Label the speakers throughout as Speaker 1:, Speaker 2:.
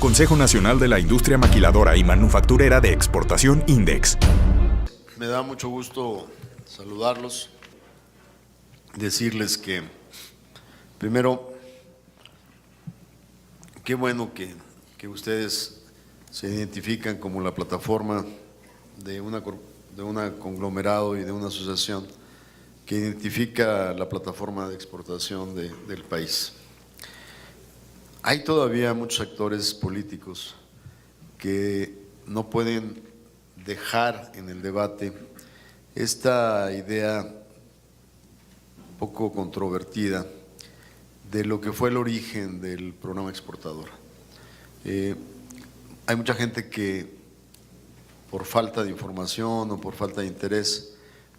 Speaker 1: Consejo Nacional de la Industria Maquiladora y Manufacturera de Exportación INDEX.
Speaker 2: Me da mucho gusto saludarlos, decirles que, primero, qué bueno que ustedes se identifican como la plataforma de una conglomerado y de una asociación que identifica la plataforma de exportación del país. Hay todavía muchos actores políticos que no pueden dejar en el debate esta idea poco controvertida de lo que fue el origen del programa exportador. Hay mucha gente que por falta de información o por falta de interés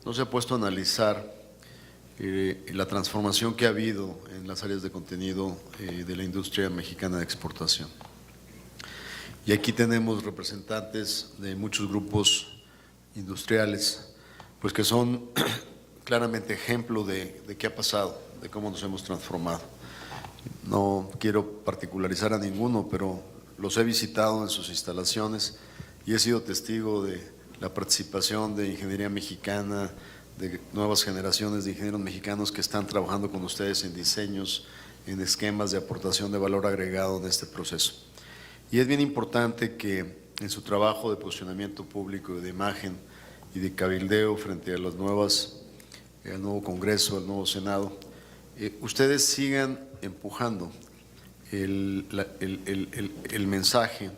Speaker 2: no se ha puesto a analizar la transformación que ha habido en las áreas de contenido de la industria mexicana de exportación. Y aquí tenemos representantes de muchos grupos industriales, pues que son claramente ejemplo de qué ha pasado, de cómo nos hemos transformado. No quiero particularizar a ninguno, pero los he visitado en sus instalaciones y he sido testigo de la participación de ingeniería mexicana, de nuevas generaciones de ingenieros mexicanos que están trabajando con ustedes en diseños, en esquemas de aportación de valor agregado en este proceso. Y es bien importante que en su trabajo de posicionamiento público, de imagen y de cabildeo frente a las al nuevo Congreso, al nuevo Senado, ustedes sigan empujando el mensaje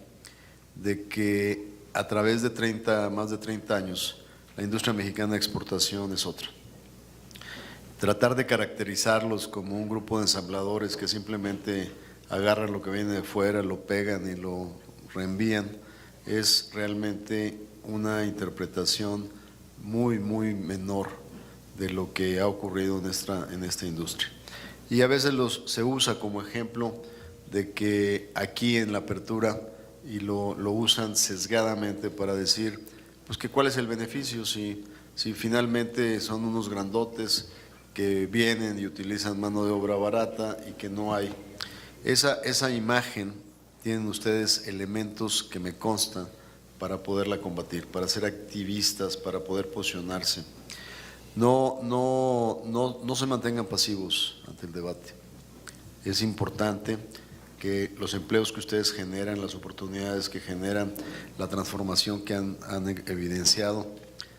Speaker 2: de que a través de más de 30 años, la industria mexicana de exportación es otra. Tratar de caracterizarlos como un grupo de ensambladores que simplemente agarran lo que viene de fuera, lo pegan y lo reenvían, es realmente una interpretación muy menor de lo que ha ocurrido en esta industria. Y a veces se usa como ejemplo de que aquí en la apertura, y lo usan sesgadamente para decir pues que cuál es el beneficio si finalmente son unos grandotes que vienen y utilizan mano de obra barata y que no hay. Esa imagen tienen ustedes elementos que me constan para poderla combatir, para ser activistas, para poder posicionarse. No se mantengan pasivos ante el debate. Es importante que los empleos que ustedes generan, las oportunidades que generan, la transformación que han evidenciado,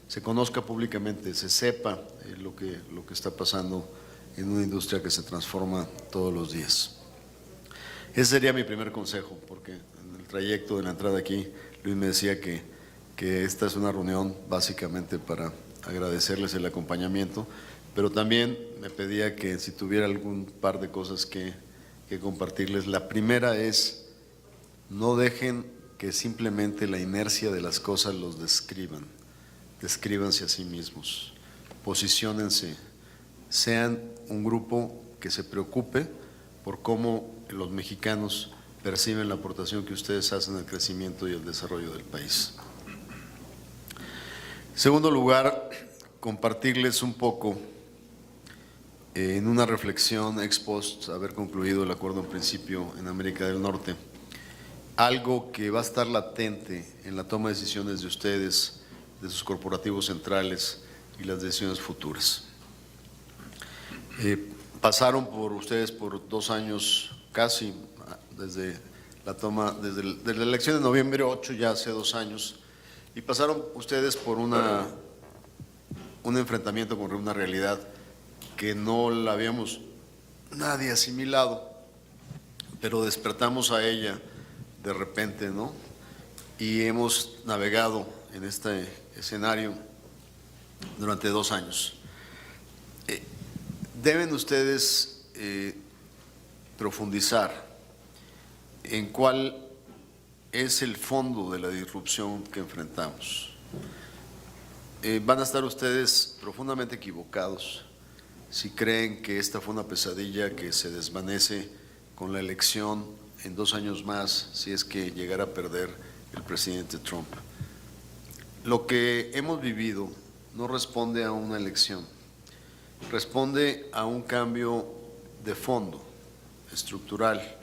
Speaker 2: se conozca públicamente, se sepa lo que está pasando en una industria que se transforma todos los días. Ese sería mi primer consejo, porque en el trayecto de la entrada aquí, Luis me decía que esta es una reunión básicamente para agradecerles el acompañamiento, pero también me pedía que si tuviera algún par de cosas que compartirles. La primera es, no dejen que simplemente la inercia de las cosas los descríbanse a sí mismos, posiciónense, sean un grupo que se preocupe por cómo los mexicanos perciben la aportación que ustedes hacen al crecimiento y al desarrollo del país. En segundo lugar, compartirles un poco en una reflexión ex post, haber concluido el acuerdo en principio en América del Norte, algo que va a estar latente en la toma de decisiones de ustedes, de sus corporativos centrales y las decisiones futuras. Pasaron por ustedes por 2 años casi, desde la elección de noviembre 8, ya hace 2 años, y pasaron ustedes por un enfrentamiento con una realidad que no la habíamos nadie asimilado, pero despertamos a ella de repente, ¿no? Y hemos navegado en este escenario durante 2 años. Deben ustedes profundizar en cuál es el fondo de la disrupción que enfrentamos. Van a estar ustedes profundamente equivocados si creen que esta fue una pesadilla que se desvanece con la elección en 2 años más, si es que llegara a perder el presidente Trump. Lo que hemos vivido no responde a una elección, responde a un cambio de fondo, estructural,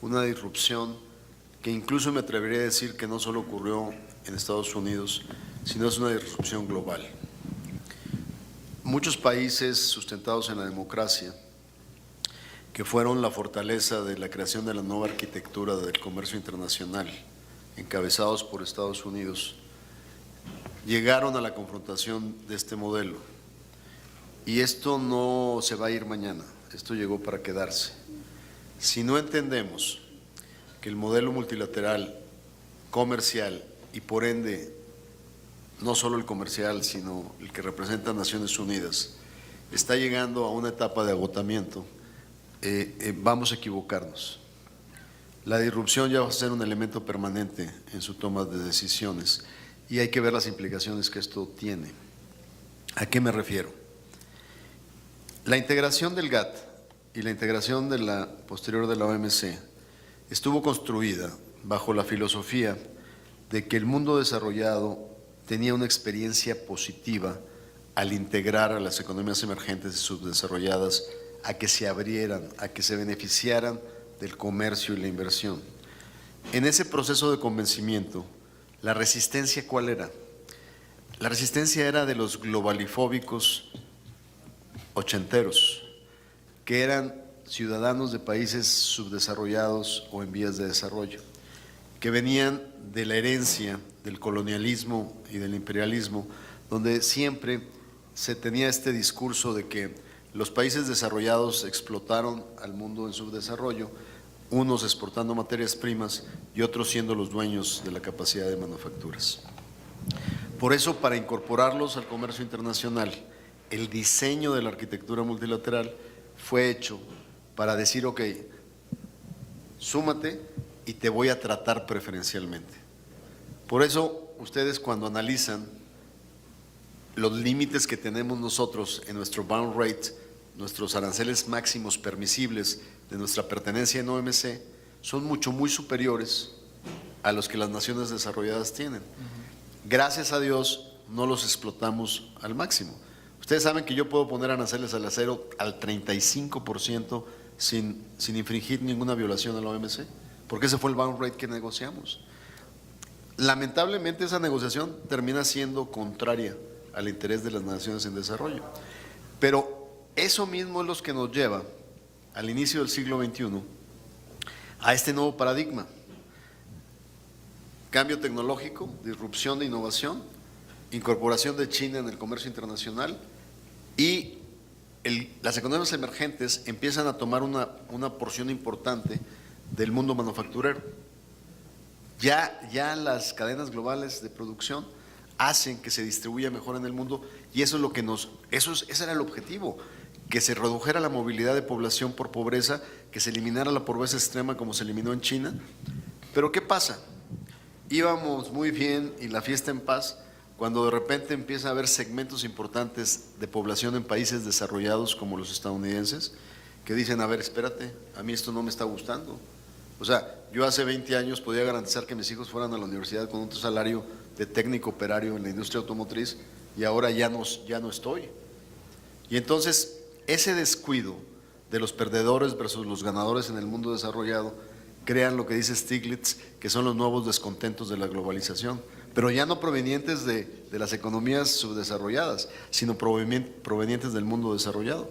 Speaker 2: una disrupción que incluso me atrevería a decir que no solo ocurrió en Estados Unidos, sino es una disrupción global. Muchos países sustentados en la democracia, que fueron la fortaleza de la creación de la nueva arquitectura del comercio internacional, encabezados por Estados Unidos, llegaron a la confrontación de este modelo. Y esto no se va a ir mañana, esto llegó para quedarse. Si no entendemos que el modelo multilateral, comercial y por ende, no solo el comercial, sino el que representa a Naciones Unidas, está llegando a una etapa de agotamiento, vamos a equivocarnos. La disrupción ya va a ser un elemento permanente en su toma de decisiones y hay que ver las implicaciones que esto tiene. ¿A qué me refiero? La integración del GATT y la integración de la posterior de la OMC estuvo construida bajo la filosofía de que el mundo desarrollado tenía una experiencia positiva al integrar a las economías emergentes y subdesarrolladas a que se abrieran, a que se beneficiaran del comercio y la inversión. En ese proceso de convencimiento, ¿la resistencia cuál era? La resistencia era de los globalifóbicos ochenteros, que eran ciudadanos de países subdesarrollados o en vías de desarrollo, que venían de la herencia del colonialismo y del imperialismo, donde siempre se tenía este discurso de que los países desarrollados explotaron al mundo en subdesarrollo, unos exportando materias primas y otros siendo los dueños de la capacidad de manufacturas. Por eso, para incorporarlos al comercio internacional, el diseño de la arquitectura multilateral fue hecho para decir, ok, súmate y te voy a tratar preferencialmente. Por eso, ustedes cuando analizan los límites que tenemos nosotros en nuestro bound rate, nuestros aranceles máximos permisibles de nuestra pertenencia en OMC, son muy superiores a los que las naciones desarrolladas tienen. Gracias a Dios no los explotamos al máximo. Ustedes saben que yo puedo poner aranceles al acero al 35% sin infringir ninguna violación a la OMC, porque ese fue el bound rate que negociamos. Lamentablemente esa negociación termina siendo contraria al interés de las naciones en desarrollo, pero eso mismo es lo que nos lleva al inicio del siglo XXI a este nuevo paradigma: cambio tecnológico, disrupción de innovación, incorporación de China en el comercio internacional y las economías emergentes empiezan a tomar una porción importante del mundo manufacturero. Ya las cadenas globales de producción hacen que se distribuya mejor en el mundo y eso es lo que ese era el objetivo, que se redujera la movilidad de población por pobreza, que se eliminara la pobreza extrema como se eliminó en China. Pero ¿qué pasa? Íbamos muy bien y la fiesta en paz cuando de repente empieza a haber segmentos importantes de población en países desarrollados como los estadounidenses que dicen, a ver, espérate, a mí esto no me está gustando. O sea, yo hace 20 años podía garantizar que mis hijos fueran a la universidad con un salario de técnico operario en la industria automotriz y ahora ya no estoy. Y entonces, ese descuido de los perdedores versus los ganadores en el mundo desarrollado crean lo que dice Stiglitz, que son los nuevos descontentos de la globalización, pero ya no provenientes de las economías subdesarrolladas, sino provenientes del mundo desarrollado.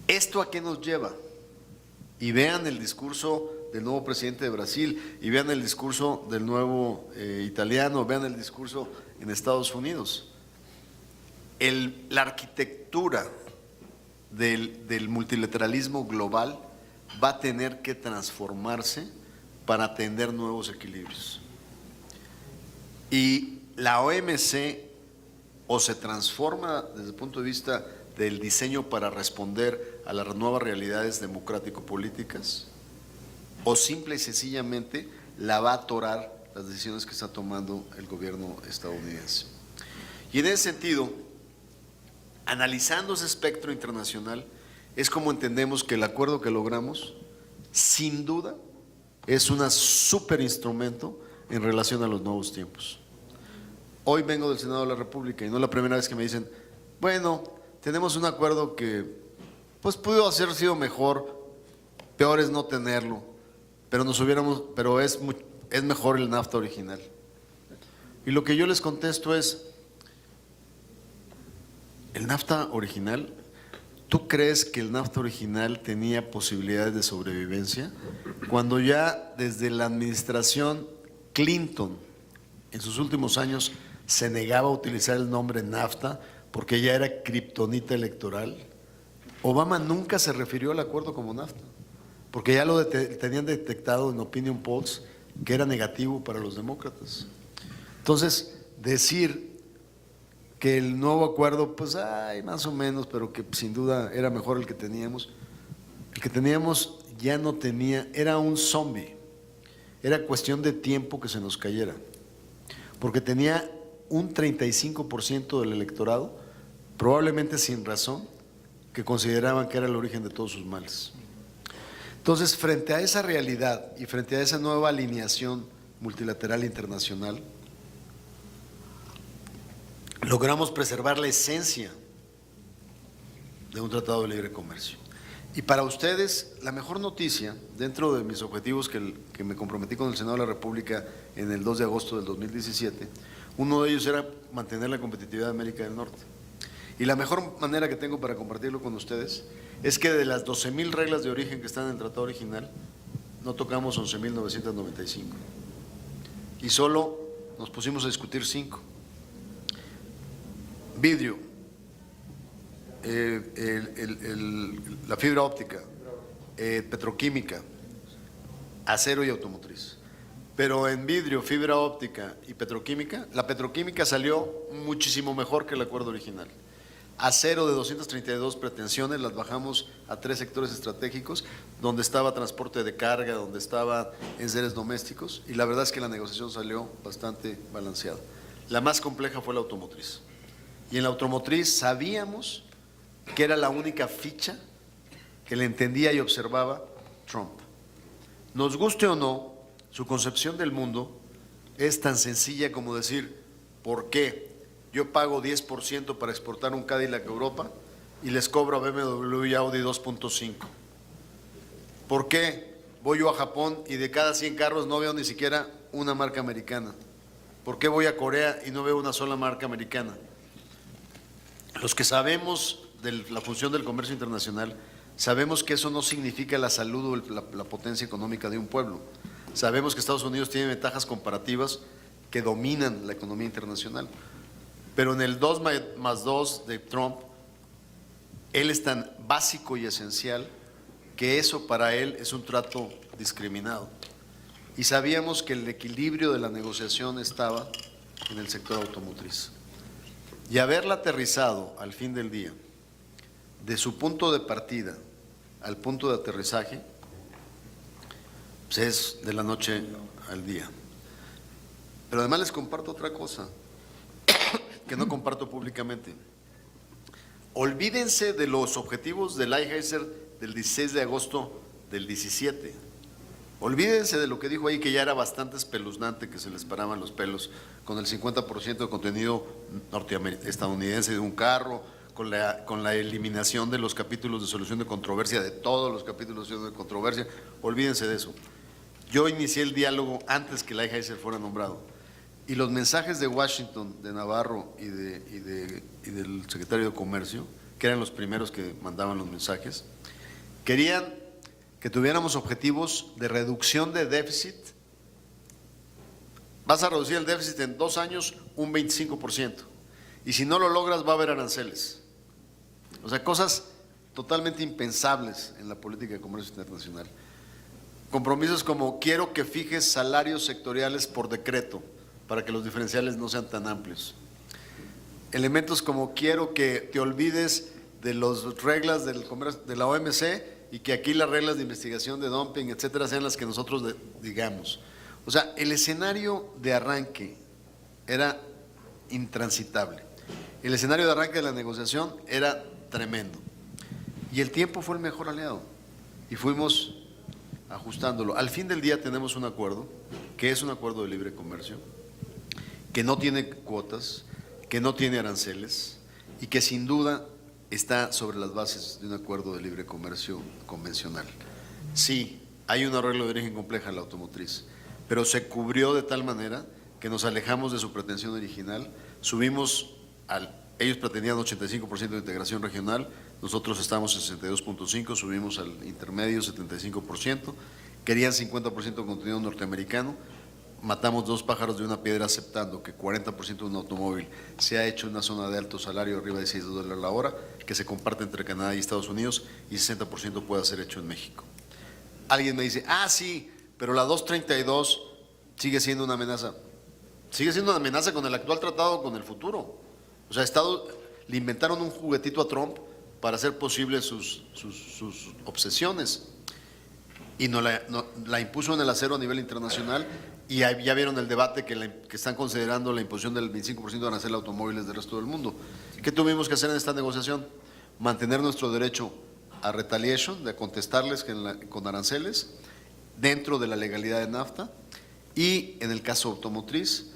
Speaker 2: ¿Esto a qué nos lleva? Y vean el discurso del nuevo presidente de Brasil, y vean el discurso del nuevo italiano, vean el discurso en Estados Unidos. La arquitectura del multilateralismo global va a tener que transformarse para atender nuevos equilibrios. Y la OMC o se transforma desde el punto de vista del diseño para responder a las nuevas realidades democrático-políticas, o simple y sencillamente la va a atorar las decisiones que está tomando el gobierno estadounidense. Y en ese sentido, analizando ese espectro internacional, es como entendemos que el acuerdo que logramos, sin duda, es un súper instrumento en relación a los nuevos tiempos. Hoy vengo del Senado de la República y no es la primera vez que me dicen, bueno, tenemos un acuerdo que pues pudo haber sido mejor, peor es no tenerlo. pero es mejor el NAFTA original. Y lo que yo les contesto es, el NAFTA original, ¿tú crees que el NAFTA original tenía posibilidades de sobrevivencia? Cuando ya desde la administración Clinton, en sus últimos años, se negaba a utilizar el nombre NAFTA porque ya era kriptonita electoral. Obama nunca se refirió al acuerdo como NAFTA, porque ya lo tenían detectado en opinion polls que era negativo para los demócratas. Entonces, decir que el nuevo acuerdo, pues, más o menos, pero que sin duda era mejor el que teníamos ya no tenía, era un zombie, era cuestión de tiempo que se nos cayera, porque tenía un 35% del electorado, probablemente sin razón, que consideraban que era el origen de todos sus males. Entonces, frente a esa realidad y frente a esa nueva alineación multilateral internacional, logramos preservar la esencia de un tratado de libre comercio. Y para ustedes, la mejor noticia, dentro de mis objetivos que me comprometí con el Senado de la República en el 2 de agosto del 2017, uno de ellos era mantener la competitividad de América del Norte. Y la mejor manera que tengo para compartirlo con ustedes es que de las 12,000 reglas de origen que están en el tratado original, no tocamos 11,995. Y solo nos pusimos a discutir 5. Vidrio, la fibra óptica, petroquímica, acero y automotriz. Pero en vidrio, fibra óptica y petroquímica, la petroquímica salió muchísimo mejor que el acuerdo original. Acero de 232 pretensiones, las bajamos a 3 sectores estratégicos, donde estaba transporte de carga, donde estaba enseres domésticos, y la verdad es que la negociación salió bastante balanceada. La más compleja fue la automotriz. Y en la automotriz sabíamos que era la única ficha que le entendía y observaba Trump. Nos guste o no, su concepción del mundo es tan sencilla como decir, ¿por qué yo pago 10% para exportar un Cadillac a Europa y les cobro a BMW y Audi 2.5? ¿Por qué voy yo a Japón y de cada 100 carros no veo ni siquiera una marca americana? ¿Por qué voy a Corea y no veo una sola marca americana? Los que sabemos de la función del comercio internacional, sabemos que eso no significa la salud o la potencia económica de un pueblo. Sabemos que Estados Unidos tiene ventajas comparativas que dominan la economía internacional. Pero en el 2+2 de Trump, él es tan básico y esencial que eso para él es un trato discriminado. Y sabíamos que el equilibrio de la negociación estaba en el sector automotriz. Y haberla aterrizado al fin del día, de su punto de partida al punto de aterrizaje, pues es de la noche al día. Pero además les comparto otra cosa que no comparto públicamente. Olvídense de los objetivos del Lighthizer del 16 de agosto del 17. Olvídense de lo que dijo ahí, que ya era bastante espeluznante, que se les paraban los pelos, con el 50% de contenido estadounidense de un carro, con la eliminación de los capítulos de solución de controversia, de todos los capítulos de solución de controversia. Olvídense de eso. Yo inicié el diálogo antes que Lighthizer fuera nombrado. Y los mensajes de Washington, de Navarro y del secretario de Comercio, que eran los primeros que mandaban los mensajes, querían que tuviéramos objetivos de reducción de déficit. Vas a reducir el déficit en 2 años un 25%. Y si no lo logras va a haber aranceles. O sea, cosas totalmente impensables en la política de comercio internacional. Compromisos como quiero que fijes salarios sectoriales por decreto para que los diferenciales no sean tan amplios. Elementos como quiero que te olvides de las reglas del comercio, de la OMC, y que aquí las reglas de investigación de dumping, etcétera, sean las que nosotros digamos. O sea, el escenario de arranque era intransitable. El escenario de arranque de la negociación era tremendo. Y el tiempo fue el mejor aliado. Y fuimos ajustándolo. Al fin del día tenemos un acuerdo, que es un acuerdo de libre comercio, que no tiene cuotas, que no tiene aranceles y que sin duda está sobre las bases de un acuerdo de libre comercio convencional. Sí, hay un arreglo de origen compleja en la automotriz, pero se cubrió de tal manera que nos alejamos de su pretensión original, ellos pretendían 85% de integración regional, nosotros estamos en 62.5%, subimos al intermedio 75%, querían 50% de contenido norteamericano, matamos dos pájaros de una piedra aceptando que 40% de un automóvil se ha hecho en una zona de alto salario arriba de $6 la hora, que se comparte entre Canadá y Estados Unidos, y 60% puede ser hecho en México. Alguien me dice, sí, pero la 232 sigue siendo una amenaza. Sigue siendo una amenaza con el actual tratado, con el futuro. O sea, le inventaron un juguetito a Trump para hacer posible sus obsesiones, y la impuso en el acero a nivel internacional, y ya vieron el debate que están considerando la imposición del 25% de arancel a automóviles del resto del mundo. ¿Qué tuvimos que hacer en esta negociación? Mantener nuestro derecho a retaliation, de contestarles con aranceles dentro de la legalidad de NAFTA, y en el caso automotriz,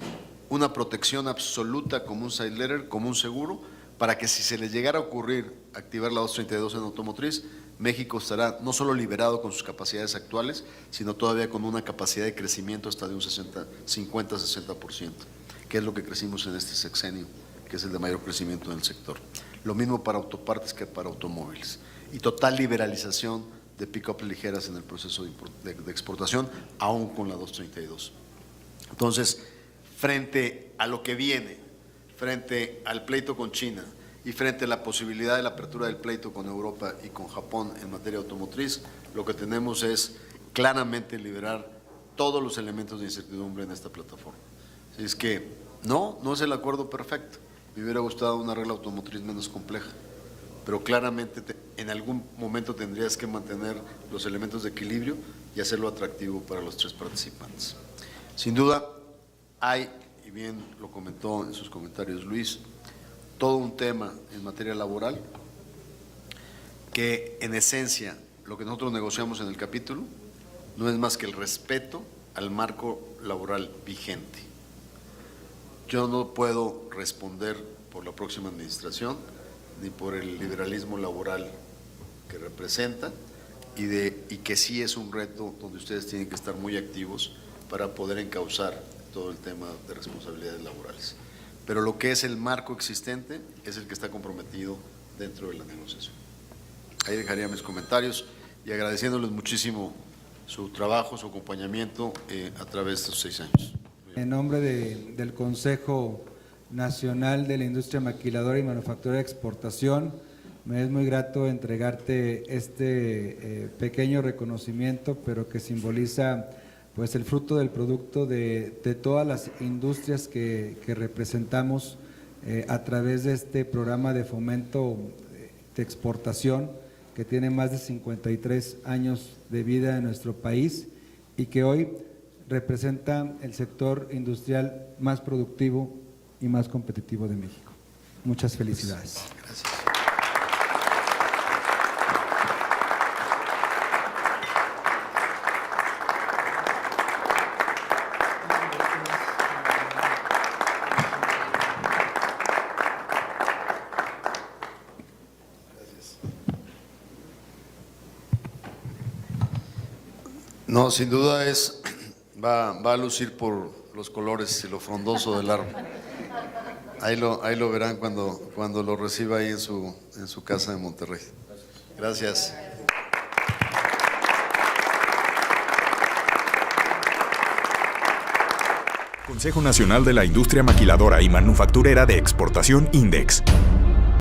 Speaker 2: una protección absoluta como un side letter, como un seguro, para que si se les llegara a ocurrir activar la 232 en automotriz, México estará no solo liberado con sus capacidades actuales, sino todavía con una capacidad de crecimiento hasta de un 50-60%, que es lo que crecimos en este sexenio, que es el de mayor crecimiento en el sector. Lo mismo para autopartes que para automóviles. Y total liberalización de pick-up ligeras en el proceso de exportación, aún con la 232. Entonces, frente a lo que viene, frente al pleito con China y frente a la posibilidad de la apertura del pleito con Europa y con Japón en materia automotriz, lo que tenemos es claramente liberar todos los elementos de incertidumbre en esta plataforma. Así es que no es el acuerdo perfecto. Me hubiera gustado una regla automotriz menos compleja, pero claramente en algún momento tendrías que mantener los elementos de equilibrio y hacerlo atractivo para los tres participantes. Sin duda hay, y bien lo comentó en sus comentarios Luis, todo un tema en materia laboral que en esencia lo que nosotros negociamos en el capítulo no es más que el respeto al marco laboral vigente. Yo no puedo responder por la próxima administración ni por el liberalismo laboral que representa, y que sí es un reto donde ustedes tienen que estar muy activos para poder encauzar todo el tema de responsabilidades laborales. Pero lo que es el marco existente es el que está comprometido dentro de la negociación. Ahí dejaría mis comentarios y agradeciéndoles muchísimo su trabajo, su acompañamiento a través de estos 6 años.
Speaker 3: En nombre del Consejo Nacional de la Industria Maquiladora y Manufacturera de Exportación, me es muy grato entregarte este pequeño reconocimiento, pero que simboliza pues el fruto del producto de todas las industrias que representamos a través de este programa de fomento de exportación que tiene más de 53 años de vida en nuestro país y que hoy representa el sector industrial más productivo y más competitivo de México. Muchas felicidades.
Speaker 2: Gracias. No, sin duda va a lucir por los colores y lo frondoso del árbol. Ahí lo verán cuando lo reciba ahí en su casa de Monterrey. Gracias.
Speaker 1: Consejo Nacional de la Industria Maquiladora y Manufacturera de Exportación, INDEX.